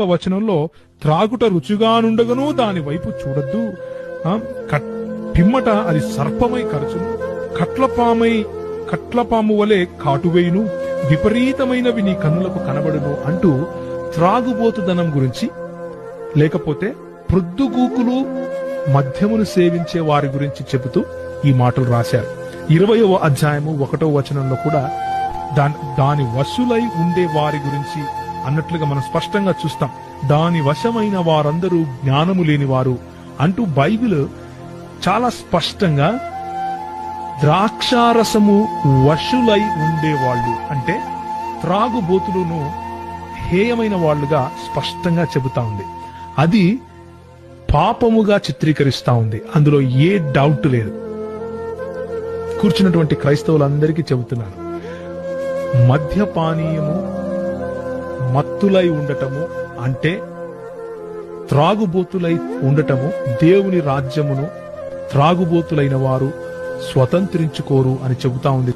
వచనంలో త్రాగుట రుచిగానుండగను దాని వైపు చూడద్దు, పిమ్మట అది సర్పమై కరచును, కట్లపాము వలె కాటువేయును, విపరీతమైనవి నీ కన్నులకు కనబడును అంటూ త్రాగుబోతుదనం గురించి, లేకపోతే ప్రొద్దుగూకులు మద్యమును సేవించే వారి గురించి చెబుతూ ఈ మాటలు రాశారు. 20వ అధ్యాయము 1వ వచనంలో కూడా దాని వశులై ఉండే వారి గురించి అన్నట్లుగా మనం స్పష్టంగా చూస్తాం. దాని వశమైన వారందరూ జ్ఞానము లేని వారు అంటూ బైబిల్ చాలా స్పష్టంగా ద్రాక్షారసము వశులై ఉండేవాళ్ళు అంటే త్రాగుబోతులను హేయమైన వాళ్ళుగా స్పష్టంగా చెబుతా ఉంది. అది పాపముగా చిత్రీకరిస్తా ఉంది, అందులో ఏ డౌట్ లేదు. కూర్చున్నటువంటి క్రైస్తవులందరికీ చెబుతున్నాను, మద్యపానీయము మత్తులై ఉండటము అంటే త్రాగుబోతులై ఉండటము, దేవుని రాజ్యమును త్రాగుబోతులైన వారు స్వతంత్రించుకోరు అని చెబుతా ఉంది.